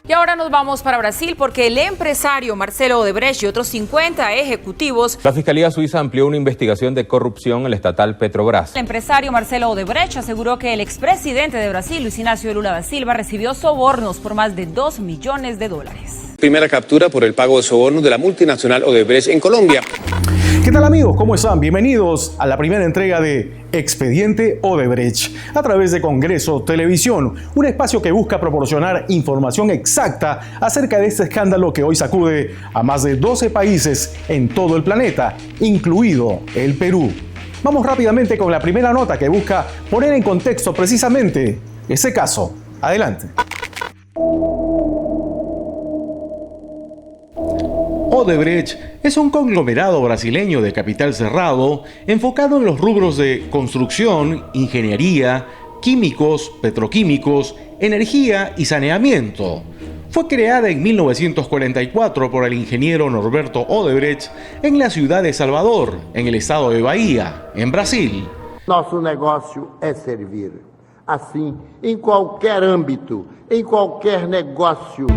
Y ahora nos vamos para Brasil porque el empresario Marcelo Odebrecht y otros 50 ejecutivos. La Fiscalía Suiza amplió una investigación de corrupción en la estatal Petrobras. El empresario Marcelo Odebrecht aseguró que el expresidente de Brasil, Luis Inácio Lula da Silva, recibió sobornos por más de $2 millones. Primera captura por el pago de sobornos de la multinacional Odebrecht en Colombia. ¿Qué tal, amigos? ¿Cómo están? Bienvenidos a la primera entrega de Expediente Odebrecht a través de Congreso Televisión, un espacio que busca proporcionar información exacta acerca de este escándalo que hoy sacude a más de 12 países en todo el planeta, incluido el Perú. Vamos rápidamente con la primera nota que busca poner en contexto precisamente ese caso. Adelante. Odebrecht es un conglomerado brasileño de capital cerrado enfocado en los rubros de construcción, ingeniería, químicos, petroquímicos, energía y saneamiento. Fue creada en 1944 por el ingeniero Norberto Odebrecht en la ciudad de Salvador, en el estado de Bahía, en Brasil. Nosso negócio é servir. Assim, em qualquer âmbito, em qualquer negócio.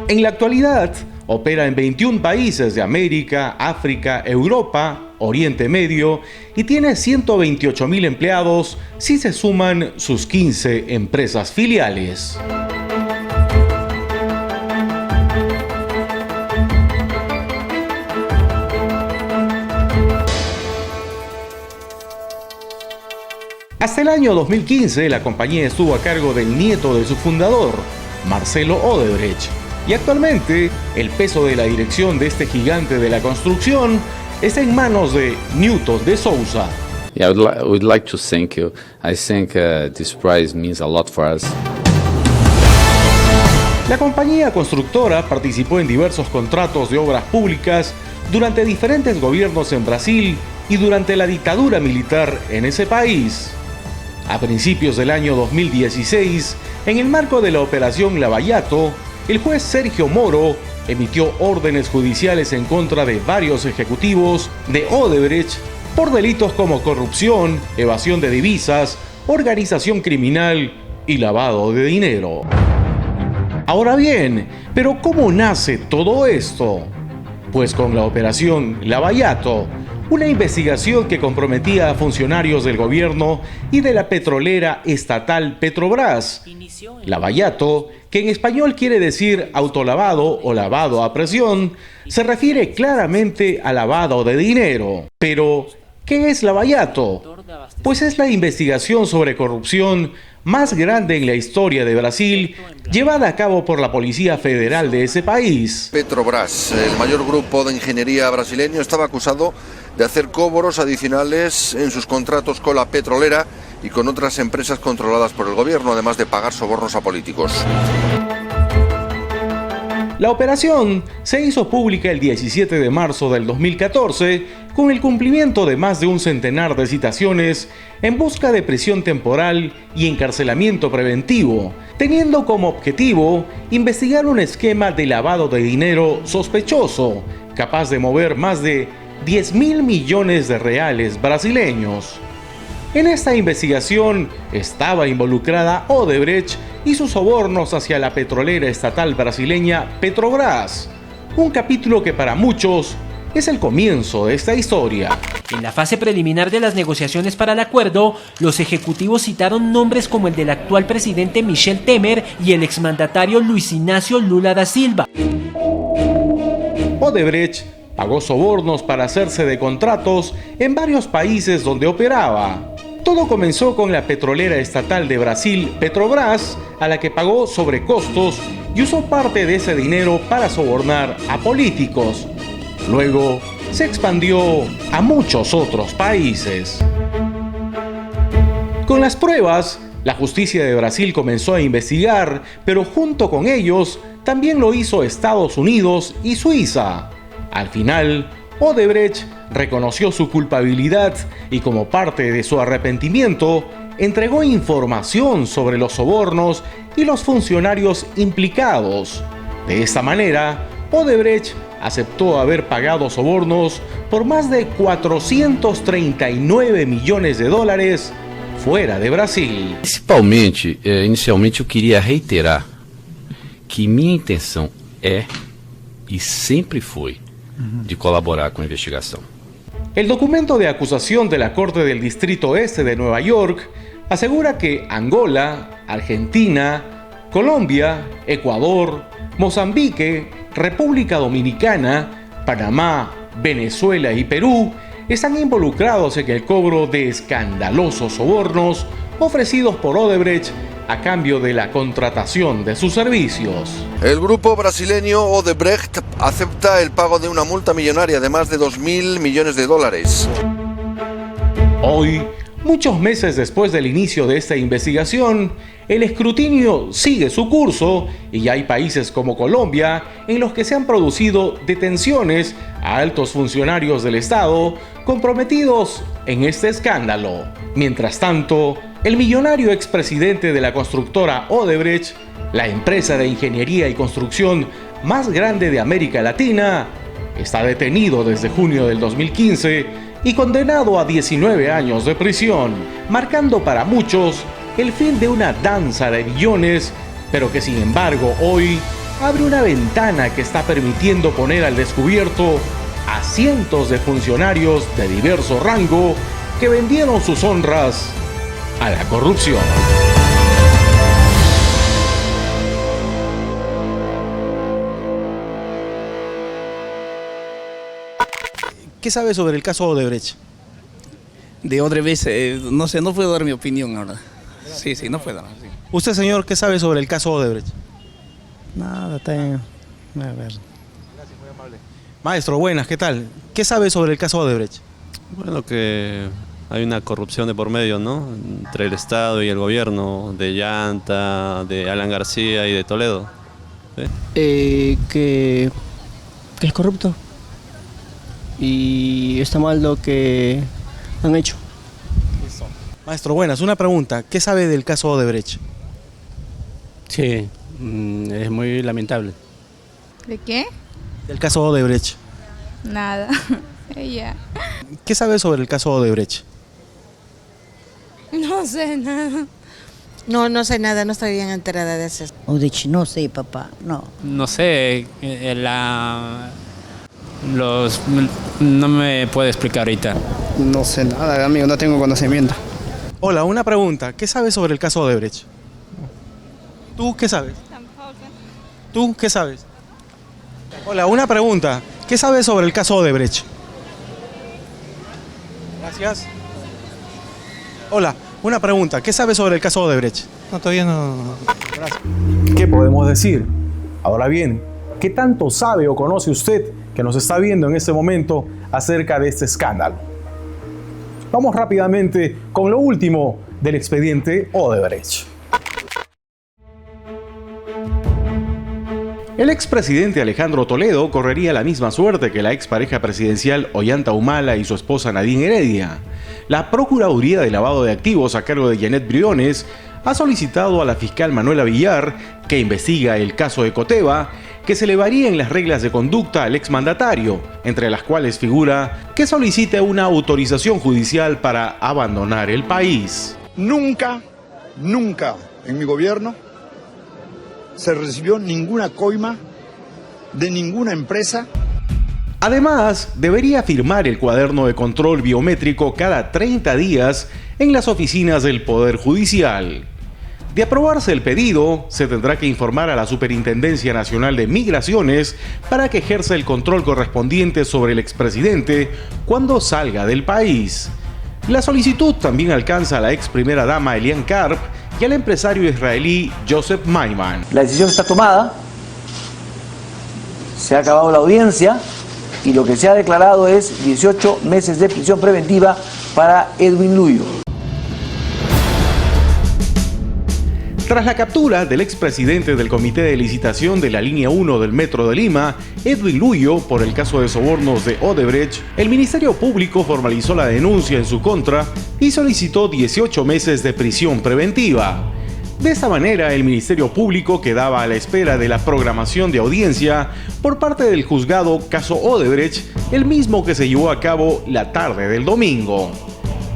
En la actualidad, opera en 21 países de América, África, Europa, Oriente Medio y tiene 128.000 empleados si se suman sus 15 empresas filiales. Hasta el año 2015, la compañía estuvo a cargo del nieto de su fundador, Marcelo Odebrecht. Y actualmente, el peso de la dirección de este gigante de la construcción está en manos de Newton de Souza. Yeah, I would like to thank you. I think this prize means a lot for us. La compañía constructora participó en diversos contratos de obras públicas durante diferentes gobiernos en Brasil y durante la dictadura militar en ese país. A principios del año 2016, en el marco de la Operación Lava Jato, el juez Sergio Moro emitió órdenes judiciales en contra de varios ejecutivos de Odebrecht por delitos como corrupción, evasión de divisas, organización criminal y lavado de dinero. Ahora bien, ¿pero cómo nace todo esto? Pues con la Operación Lava Jato, una investigación que comprometía a funcionarios del gobierno y de la petrolera estatal Petrobras. Lava Jato, que en español quiere decir autolavado o lavado a presión, se refiere claramente a lavado de dinero. Pero, ¿qué es Lava Jato? Pues es la investigación sobre corrupción más grande en la historia de Brasil, llevada a cabo por la Policía Federal de ese país. Petrobras, el mayor grupo de ingeniería brasileño, estaba acusado de hacer cobros adicionales en sus contratos con la petrolera y con otras empresas controladas por el gobierno, además de pagar sobornos a políticos. La operación se hizo pública el 17 de marzo del 2014 con el cumplimiento de más de un centenar de citaciones en busca de prisión temporal y encarcelamiento preventivo, teniendo como objetivo investigar un esquema de lavado de dinero sospechoso, capaz de mover más de 10.000 millones de reales brasileños. En esta investigación estaba involucrada Odebrecht y sus sobornos hacia la petrolera estatal brasileña Petrobras, un capítulo que para muchos es el comienzo de esta historia. En la fase preliminar de las negociaciones para el acuerdo, los ejecutivos citaron nombres como el del actual presidente Michel Temer y el exmandatario Luis Inácio Lula da Silva. Odebrecht pagó sobornos para hacerse de contratos en varios países donde operaba. Todo comenzó con la petrolera estatal de Brasil, Petrobras, a la que pagó sobrecostos y usó parte de ese dinero para sobornar a políticos. Luego se expandió a muchos otros países. Con las pruebas, la justicia de Brasil comenzó a investigar, pero junto con ellos también lo hizo Estados Unidos y Suiza. Al final, Odebrecht reconoció su culpabilidad y como parte de su arrepentimiento, entregó información sobre los sobornos y los funcionarios implicados. De esta manera, Odebrecht aceptó haber pagado sobornos por más de 439 millones de dólares fuera de Brasil. Principalmente, inicialmente eu queria reiterar que minha intenção é e sempre foi de colaborar com a investigação. El documento de acusación de la Corte del Distrito Este de Nueva York asegura que Angola, Argentina, Colombia, Ecuador, Mozambique, República Dominicana, Panamá, Venezuela y Perú están involucrados en el cobro de escandalosos sobornos ofrecidos por Odebrecht a cambio de la contratación de sus servicios. El grupo brasileño Odebrecht acepta el pago de una multa millonaria de más de 2.000 millones de dólares. Hoy, muchos meses después del inicio de esta investigación, el escrutinio sigue su curso y ya hay países como Colombia en los que se han producido detenciones a altos funcionarios del Estado comprometidos en este escándalo. Mientras tanto, el millonario expresidente de la constructora Odebrecht, la empresa de ingeniería y construcción más grande de América Latina, está detenido desde junio del 2015 y condenado a 19 años de prisión, marcando para muchos el fin de una danza de billones, pero que sin embargo hoy abre una ventana que está permitiendo poner al descubierto a cientos de funcionarios de diverso rango que vendieron sus honras a la corrupción. ¿Qué sabe sobre el caso Odebrecht? De Odebrecht, no sé, no puedo dar mi opinión ahora. Sí, no puedo dar. Sí. Usted, señor, ¿qué sabe sobre el caso Odebrecht? Nada, tengo. A ver. Gracias, muy amable. Maestro, buenas, ¿qué tal? ¿Qué sabe sobre el caso Odebrecht? Bueno, que hay una corrupción de por medio, ¿no? Entre el Estado y el gobierno, de Llanta, de Alan García y de Toledo. ¿Sí? Que es corrupto. Y está mal lo que han hecho. Maestro, buenas, una pregunta. ¿Qué sabe del caso Odebrecht? Sí, es muy lamentable. ¿De qué? Del caso Odebrecht. Nada. Ella. ¿Qué sabe sobre el caso Odebrecht? No sé nada. No sé nada, no estoy bien enterada de eso. Odebrecht, no sé, papá, no. No sé, no me puedo explicar ahorita. No sé nada, amigo, no tengo conocimiento. Hola, una pregunta. ¿Qué sabes sobre el caso Odebrecht? ¿Tú qué sabes? ¿Tú qué sabes? Hola, una pregunta. ¿Qué sabes sobre el caso Odebrecht? Gracias. Hola, una pregunta. ¿Qué sabes sobre el caso Odebrecht? No, todavía no. Gracias. ¿Qué podemos decir? Ahora bien, ¿qué tanto sabe o conoce usted que nos está viendo en este momento acerca de este escándalo? Vamos rápidamente con lo último del expediente Odebrecht. El expresidente Alejandro Toledo correría la misma suerte que la expareja presidencial Ollanta Humala y su esposa Nadine Heredia. La Procuraduría de Lavado de Activos a cargo de Janet Briones ha solicitado a la fiscal Manuela Villar, que investiga el caso de Coteva, que se le varíen las reglas de conducta al exmandatario, entre las cuales figura que solicite una autorización judicial para abandonar el país. Nunca en mi gobierno se recibió ninguna coima de ninguna empresa. Además, debería firmar el cuaderno de control biométrico cada 30 días en las oficinas del Poder Judicial. De aprobarse el pedido, se tendrá que informar a la Superintendencia Nacional de Migraciones para que ejerza el control correspondiente sobre el expresidente cuando salga del país. La solicitud también alcanza a la ex primera dama Elian Karp y al empresario israelí Joseph Maiman. La decisión está tomada, se ha acabado la audiencia y lo que se ha declarado es 18 meses de prisión preventiva para Edwin Luyo. Tras la captura del expresidente del Comité de Licitación de la Línea 1 del Metro de Lima, Edwin Luyo, por el caso de sobornos de Odebrecht, el Ministerio Público formalizó la denuncia en su contra y solicitó 18 meses de prisión preventiva. De esta manera, el Ministerio Público quedaba a la espera de la programación de audiencia por parte del juzgado caso Odebrecht, el mismo que se llevó a cabo la tarde del domingo.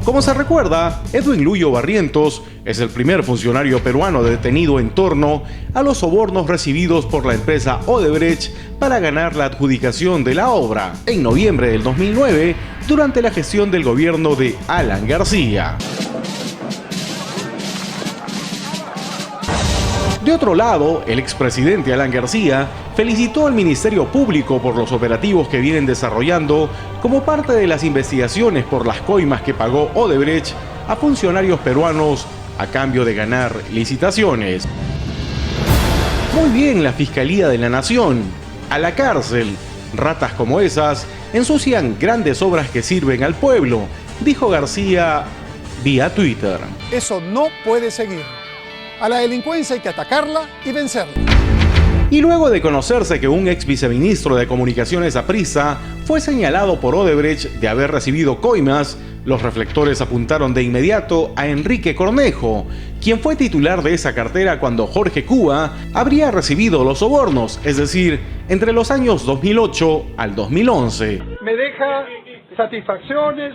Como se recuerda, Edwin Luyo Barrientos es el primer funcionario peruano detenido en torno a los sobornos recibidos por la empresa Odebrecht para ganar la adjudicación de la obra en noviembre del 2009 durante la gestión del gobierno de Alan García. De otro lado, el expresidente Alan García felicitó al Ministerio Público por los operativos que vienen desarrollando como parte de las investigaciones por las coimas que pagó Odebrecht a funcionarios peruanos a cambio de ganar licitaciones. Muy bien, la Fiscalía de la Nación. A la cárcel. Ratas como esas ensucian grandes obras que sirven al pueblo, dijo García vía Twitter. Eso no puede seguir. A la delincuencia hay que atacarla y vencerla. Y luego de conocerse que un ex viceministro de Comunicaciones aprista fue señalado por Odebrecht de haber recibido coimas, los reflectores apuntaron de inmediato a Enrique Cornejo, quien fue titular de esa cartera cuando Jorge Cuba habría recibido los sobornos, es decir, entre los años 2008 al 2011. Me deja satisfacciones,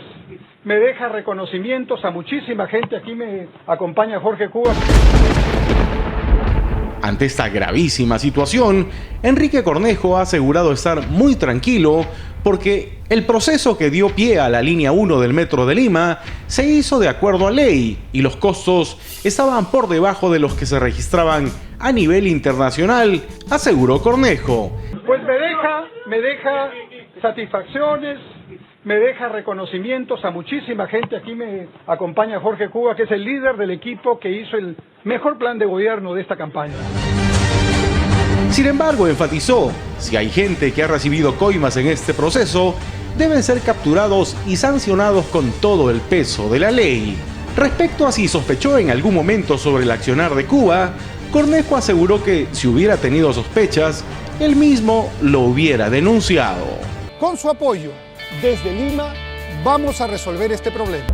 me deja reconocimientos a muchísima gente. Aquí me acompaña Jorge Cuba. Ante esta gravísima situación, Enrique Cornejo ha asegurado estar muy tranquilo porque el proceso que dio pie a la línea 1 del Metro de Lima se hizo de acuerdo a ley y los costos estaban por debajo de los que se registraban a nivel internacional, aseguró Cornejo. Pues me deja satisfacciones, me deja reconocimientos a muchísima gente. Aquí me acompaña Jorge Cuba, que es el líder del equipo que hizo el mejor plan de gobierno de esta campaña. Sin embargo, enfatizó, si hay gente que ha recibido coimas en este proceso, deben ser capturados y sancionados con todo el peso de la ley. Respecto a si sospechó en algún momento sobre el accionar de Cuba, Cornejo aseguró que si hubiera tenido sospechas, él mismo lo hubiera denunciado. Con su apoyo, desde Lima, vamos a resolver este problema.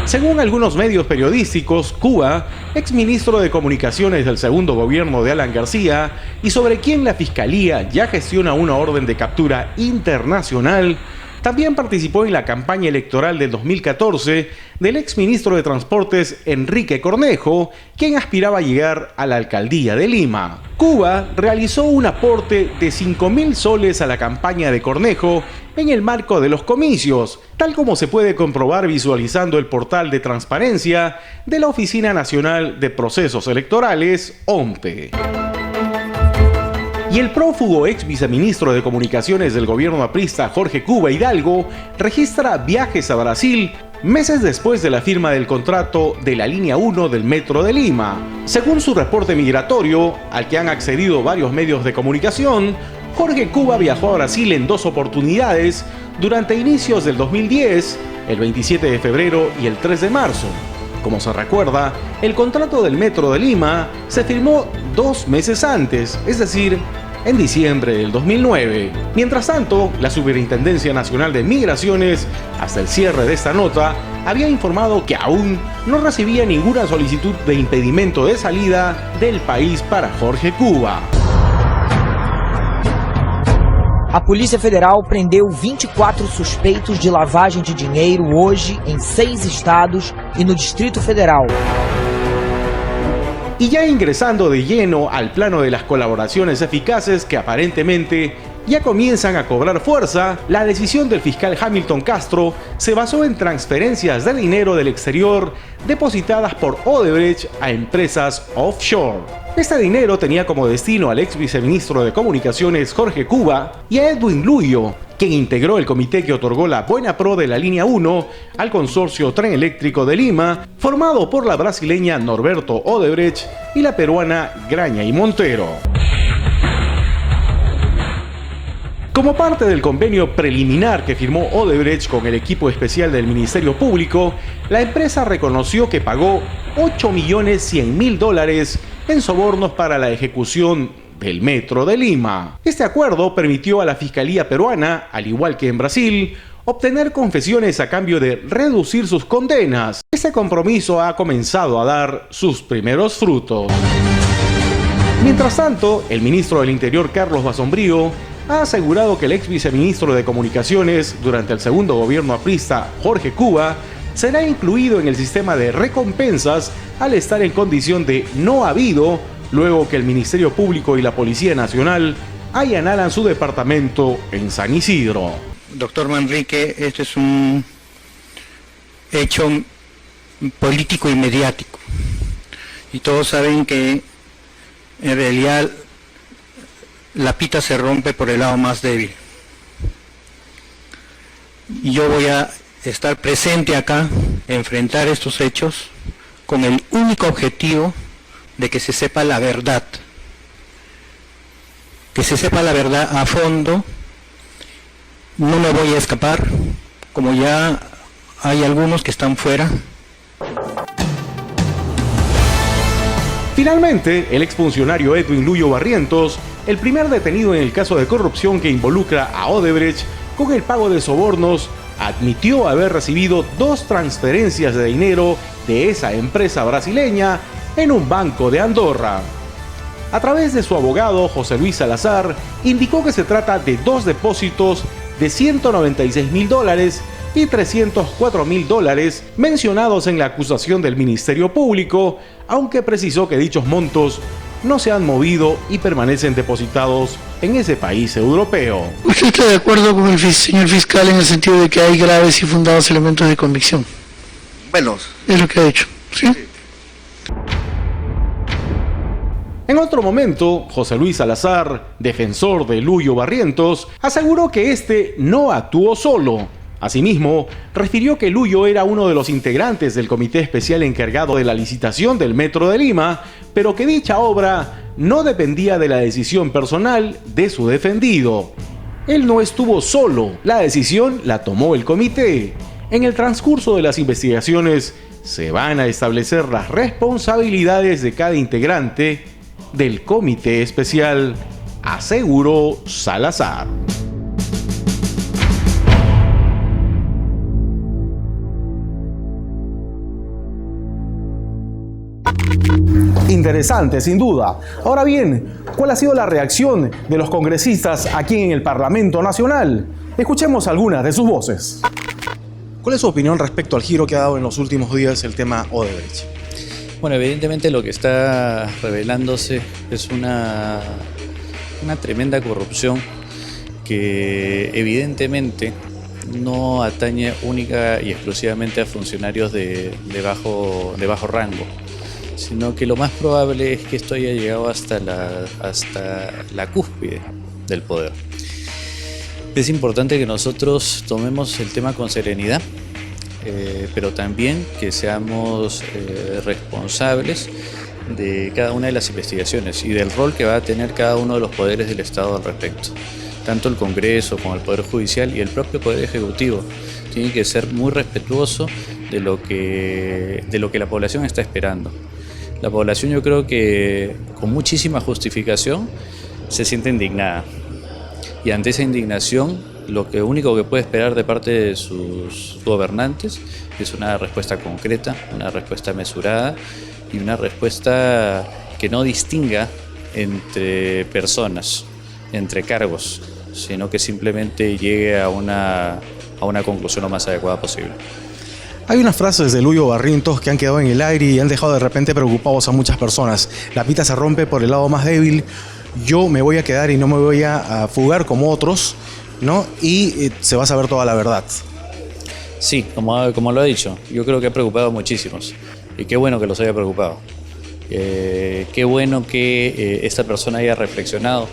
Según algunos medios periodísticos, Cuba, exministro de Comunicaciones del segundo gobierno de Alan García, y sobre quien la Fiscalía ya gestiona una orden de captura internacional, también participó en la campaña electoral del 2014 del exministro de Transportes Enrique Cornejo, quien aspiraba a llegar a la alcaldía de Lima. Cuba realizó un aporte de 5.000 soles a la campaña de Cornejo en el marco de los comicios, tal como se puede comprobar visualizando el portal de transparencia de la Oficina Nacional de Procesos Electorales, OMPE. Y el prófugo ex viceministro de Comunicaciones del gobierno aprista Jorge Cuba Hidalgo registra viajes a Brasil meses después de la firma del contrato de la línea 1 del Metro de Lima. Según su reporte migratorio, al que han accedido varios medios de comunicación, Jorge Cuba viajó a Brasil en 2 oportunidades durante inicios del 2010, el 27 de febrero y el 3 de marzo. Como se recuerda, el contrato del Metro de Lima se firmó 2 meses antes, es decir, en diciembre del 2009. Mientras tanto, la Superintendencia Nacional de Migraciones, hasta el cierre de esta nota, había informado que aún no recibía ninguna solicitud de impedimento de salida del país para Jorge Cuba. A Polícia Federal prendeu 24 suspeitos de lavagem de dinheiro hoje em 6 estados e no Distrito Federal. Y ya ingresando de lleno al plano de las colaboraciones eficaces que aparentemente ya comienzan a cobrar fuerza, la decisión del fiscal Hamilton Castro se basó en transferencias de dinero del exterior depositadas por Odebrecht a empresas offshore. Este dinero tenía como destino al ex viceministro de Comunicaciones Jorge Cuba y a Edwin Luyo, quien integró el comité que otorgó la buena pro de la línea 1 al consorcio Tren Eléctrico de Lima, formado por la brasileña Norberto Odebrecht y la peruana Graña y Montero. Como parte del convenio preliminar que firmó Odebrecht con el equipo especial del Ministerio Público, la empresa reconoció que pagó $8.100.000 en sobornos para la ejecución del Metro de Lima. Este acuerdo permitió a la Fiscalía peruana, al igual que en Brasil, obtener confesiones a cambio de reducir sus condenas. Este compromiso ha comenzado a dar sus primeros frutos. Mientras tanto, el ministro del Interior, Carlos Basombrío, ha asegurado que el ex viceministro de Comunicaciones durante el segundo gobierno aprista, Jorge Cuba, será incluido en el sistema de recompensas al estar en condición de no habido, luego que el Ministerio Público y la Policía Nacional allanaran su departamento en San Isidro. Doctor Manrique, este es un hecho político y mediático. Y todos saben que en realidad la pita se rompe por el lado más débil. Y yo voy a estar presente acá, enfrentar estos hechos, con el único objetivo de que se sepa la verdad. Que se sepa la verdad a fondo. No me voy a escapar, como ya hay algunos que están fuera. Finalmente, el exfuncionario Edwin Luyo Barrientos, el primer detenido en el caso de corrupción que involucra a Odebrecht con el pago de sobornos, admitió haber recibido 2 transferencias de dinero de esa empresa brasileña en un banco de Andorra. A través de su abogado, José Luis Salazar, indicó que se trata de 2 depósitos de $196.000 y $304.000 mencionados en la acusación del Ministerio Público, aunque precisó que dichos montos no se han movido y permanecen depositados en ese país europeo. ¿Usted está de acuerdo con el señor fiscal en el sentido de que hay graves y fundados elementos de convicción? Menos. Es lo que ha dicho, ¿sí? En otro momento, José Luis Salazar, defensor de Luyo Barrientos, aseguró que este no actuó solo. Asimismo, refirió que Luyo era uno de los integrantes del comité especial encargado de la licitación del Metro de Lima, pero que dicha obra no dependía de la decisión personal de su defendido. Él no estuvo solo, la decisión la tomó el comité. En el transcurso de las investigaciones se van a establecer las responsabilidades de cada integrante del comité especial, aseguró Salazar. Interesante, sin duda. Ahora bien, ¿cuál ha sido la reacción de los congresistas aquí en el Parlamento Nacional? Escuchemos algunas de sus voces. ¿Cuál es su opinión respecto al giro que ha dado en los últimos días el tema Odebrecht? Bueno, evidentemente lo que está revelándose es una tremenda corrupción que evidentemente no atañe única y exclusivamente a funcionarios de bajo rango, sino que lo más probable es que esto haya llegado hasta la cúspide del poder. Es importante que nosotros tomemos el tema con serenidad, pero también que seamos responsables de cada una de las investigaciones y del rol que va a tener cada uno de los poderes del Estado al respecto. Tanto el Congreso como el Poder Judicial y el propio Poder Ejecutivo tienen que ser muy respetuosos de lo que la población está esperando. La población, yo creo que con muchísima justificación se siente indignada, y ante esa indignación lo único que puede esperar de parte de sus gobernantes es una respuesta concreta, una respuesta mesurada y una respuesta que no distinga entre personas, entre cargos, sino que simplemente llegue a una conclusión lo más adecuada posible. Hay unas frases de Luyo Barrientos que han quedado en el aire y han dejado de repente preocupados a muchas personas. La pita se rompe por el lado más débil, yo me voy a quedar y no me voy a fugar como otros, ¿no? Y se va a saber toda la verdad. Sí, como lo ha dicho, yo creo que ha preocupado a muchísimos, y qué bueno que los haya preocupado. Qué bueno que esta persona haya reflexionado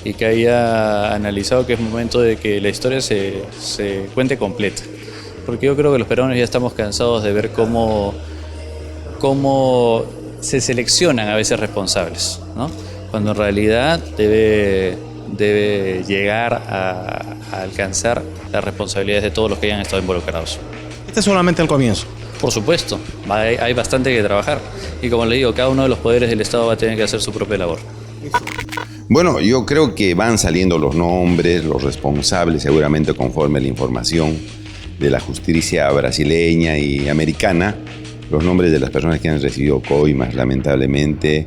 y que haya analizado que es momento de que la historia se cuente completa. Porque yo creo que los peruanos ya estamos cansados de ver cómo se seleccionan a veces responsables, ¿no? Cuando en realidad debe debe llegar a alcanzar las responsabilidades de todos los que hayan estado involucrados. Este es solamente el comienzo. Por supuesto, hay bastante que trabajar y como le digo, cada uno de los poderes del Estado va a tener que hacer su propia labor. Bueno, yo creo que van saliendo los nombres, los responsables, seguramente conforme la información de la justicia brasileña y americana, los nombres de las personas que han recibido coimas, lamentablemente,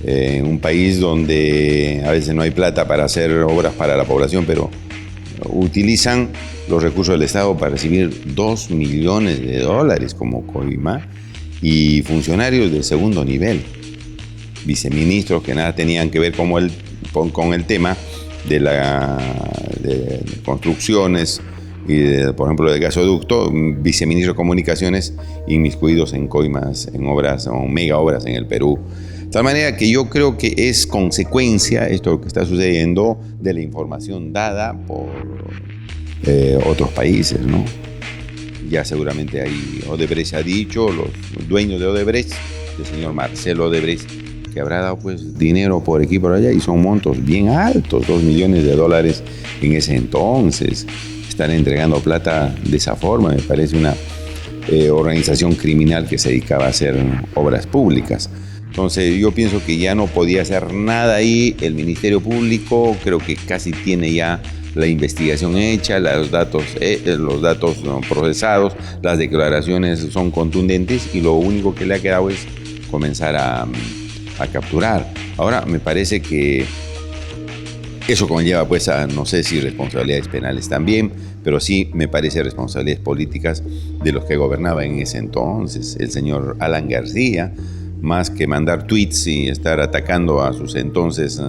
en un país donde a veces no hay plata para hacer obras para la población, pero utilizan los recursos del Estado para recibir $2 millones como coima, y funcionarios de segundo nivel, viceministros que nada tenían que ver con el tema de construcciones y por ejemplo de gasoducto, viceministros de comunicaciones inmiscuidos en coimas, en obras o mega obras en el Perú. De tal manera que yo creo que es consecuencia esto que está sucediendo de la información dada por otros países, ¿no? Ya seguramente ahí Odebrecht ha dicho, los dueños de Odebrecht, el señor Marcelo Odebrecht, que habrá dado pues dinero por aquí y por allá, y son montos bien altos, $2 millones en ese entonces. Están entregando plata de esa forma, me parece una organización criminal que se dedicaba a hacer obras públicas. Entonces yo pienso que ya no podía hacer nada ahí. El Ministerio Público creo que casi tiene ya la investigación hecha, los datos procesados, las declaraciones son contundentes y lo único que le ha quedado es comenzar a capturar. Ahora me parece que eso conlleva pues a, no sé si responsabilidades penales también, pero sí me parece responsabilidades políticas de los que gobernaban en ese entonces. El señor Alan García, más que mandar tweets y estar atacando a sus entonces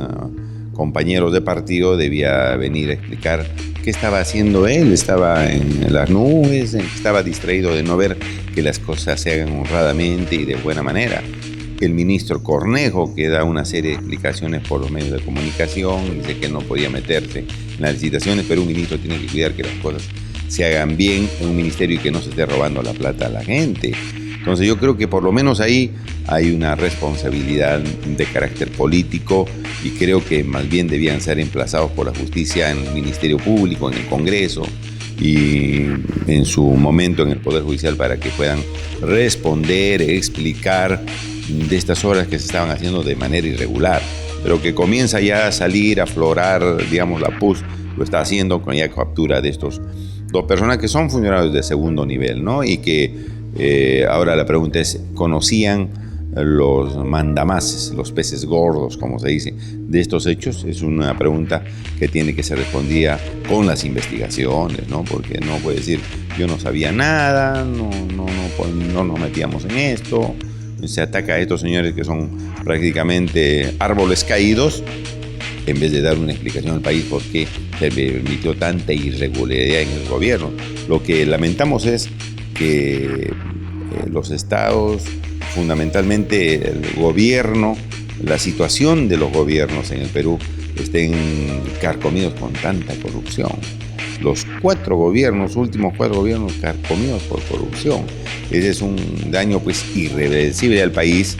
compañeros de partido, debía venir a explicar qué estaba haciendo él. Estaba en las nubes, estaba distraído de no ver que las cosas se hagan honradamente y de buena manera. El ministro Cornejo, que da una serie de explicaciones por los medios de comunicación, dice que no podía meterse en las licitaciones, pero un ministro tiene que cuidar que las cosas se hagan bien en un ministerio y que no se esté robando la plata a la gente. Entonces yo creo que por lo menos ahí hay una responsabilidad de carácter político y creo que más bien debían ser emplazados por la justicia en el Ministerio Público, en el Congreso y en su momento en el Poder Judicial para que puedan responder, explicar de estas obras que se estaban haciendo de manera irregular, pero que comienza ya a salir, a aflorar, digamos, la PUS lo está haciendo con ya captura de estos dos personas que son funcionarios de segundo nivel, ¿no? Y que ahora la pregunta es, ¿conocían los mandamases, los peces gordos, como se dice, de estos hechos? Es una pregunta que tiene que ser respondida con las investigaciones, ¿no? Porque no puede decir, yo no sabía nada, no nos metíamos en esto. Se ataca a estos señores que son prácticamente árboles caídos, en vez de dar una explicación al país por qué se permitió tanta irregularidad en el gobierno. Lo que lamentamos es que los estados, fundamentalmente el gobierno, la situación de los gobiernos en el Perú estén carcomidos con tanta corrupción. Los últimos cuatro gobiernos carcomidos por corrupción. Ese es un daño pues irreversible al país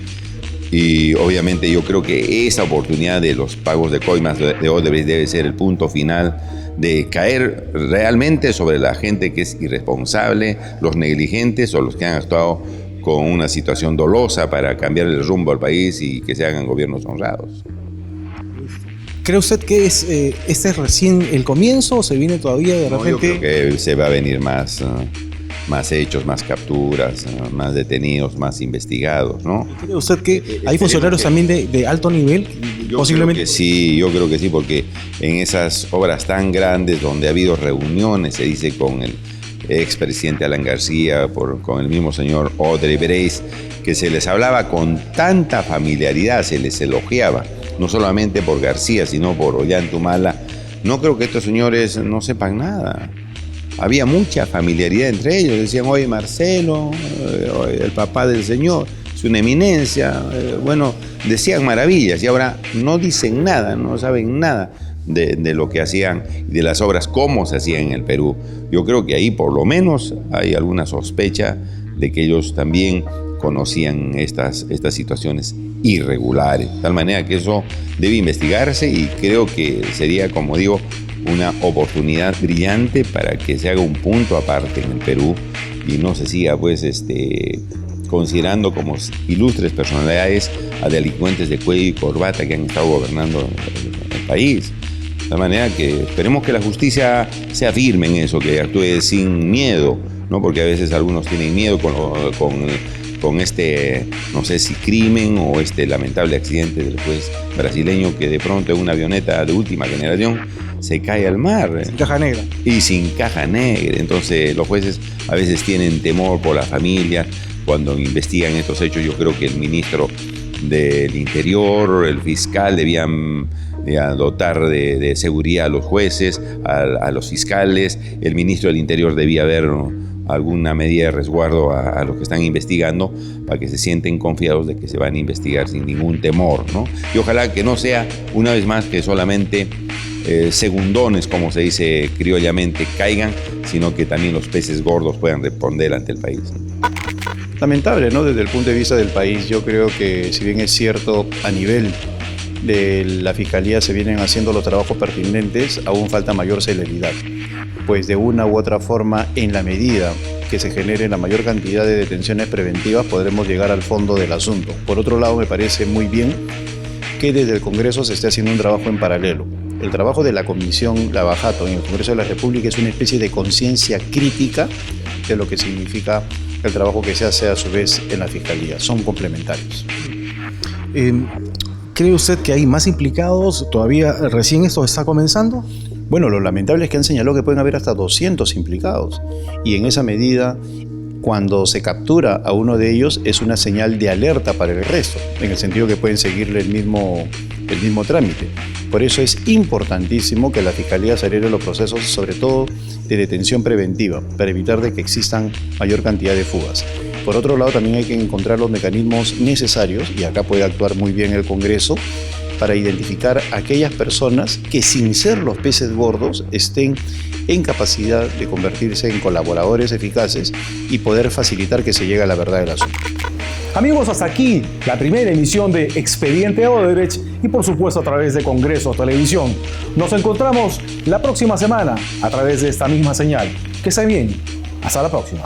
y obviamente yo creo que esa oportunidad de los pagos de coimas de Odebrecht debe ser el punto final de caer realmente sobre la gente que es irresponsable, los negligentes o los que han actuado con una situación dolosa para cambiar el rumbo al país y que se hagan gobiernos honrados. ¿Cree usted que este es recién el comienzo o se viene todavía de repente? Yo creo que se va a venir más hechos, más capturas, más detenidos, más investigados, ¿no? ¿Cree usted que hay funcionarios también de alto nivel? Posiblemente. Yo creo que sí, porque en esas obras tan grandes donde ha habido reuniones, se dice con el expresidente Alan García, con el mismo señor Odebrecht, que se les hablaba con tanta familiaridad, se les elogiaba, no solamente por García, sino por Ollanta Humala. No creo que estos señores no sepan nada. Había mucha familiaridad entre ellos. Decían, oye, Marcelo, el papá del señor, es una eminencia. Bueno, decían maravillas y ahora no dicen nada, no saben nada de lo que hacían, de las obras, cómo se hacían en el Perú. Yo creo que ahí por lo menos hay alguna sospecha de que ellos también conocían estas situaciones irregulares. De tal manera que eso debe investigarse y creo que sería, como digo, una oportunidad brillante para que se haga un punto aparte en el Perú y no se siga pues considerando como ilustres personalidades a delincuentes de cuello y corbata que han estado gobernando el país. De tal manera que esperemos que la justicia sea firme en eso, que actúe sin miedo, ¿no? Porque a veces algunos tienen miedo con este, no sé si crimen o este lamentable accidente del juez brasileño que de pronto en una avioneta de última generación se cae al mar. Sin caja negra. Y sin caja negra. Entonces los jueces a veces tienen temor por la familia cuando investigan estos hechos. Yo creo que el ministro del Interior, el fiscal debían dotar de seguridad a los jueces, a los fiscales. El ministro del Interior debía haber alguna medida de resguardo a los que están investigando para que se sienten confiados de que se van a investigar sin ningún temor, ¿no? Y ojalá que no sea una vez más que solamente segundones, como se dice criollamente, caigan, sino que también los peces gordos puedan responder ante el país. Lamentable, ¿no? Desde el punto de vista del país, yo creo que si bien es cierto a nivel de la Fiscalía se vienen haciendo los trabajos pertinentes, aún falta mayor celeridad. Pues de una u otra forma, en la medida que se genere la mayor cantidad de detenciones preventivas, podremos llegar al fondo del asunto. Por otro lado, me parece muy bien que desde el Congreso se esté haciendo un trabajo en paralelo. El trabajo de la Comisión Lavajato en el Congreso de la República es una especie de conciencia crítica de lo que significa el trabajo que se hace a su vez en la Fiscalía. Son complementarios. ¿Cree usted que hay más implicados? ¿Todavía recién esto está comenzando? Bueno, lo lamentable es que han señalado que pueden haber hasta 200 implicados y en esa medida, cuando se captura a uno de ellos, es una señal de alerta para el resto, en el sentido que pueden seguirle el mismo trámite. Por eso es importantísimo que la Fiscalía acelere los procesos, sobre todo de detención preventiva, para evitar de que existan mayor cantidad de fugas. Por otro lado, también hay que encontrar los mecanismos necesarios, y acá puede actuar muy bien el Congreso, para identificar a aquellas personas que sin ser los peces gordos estén en capacidad de convertirse en colaboradores eficaces y poder facilitar que se llegue a la verdad del asunto. Amigos, hasta aquí la primera emisión de Expediente Odebrecht y por supuesto a través de Congreso Televisión. Nos encontramos la próxima semana a través de esta misma señal. Que estén bien. Hasta la próxima.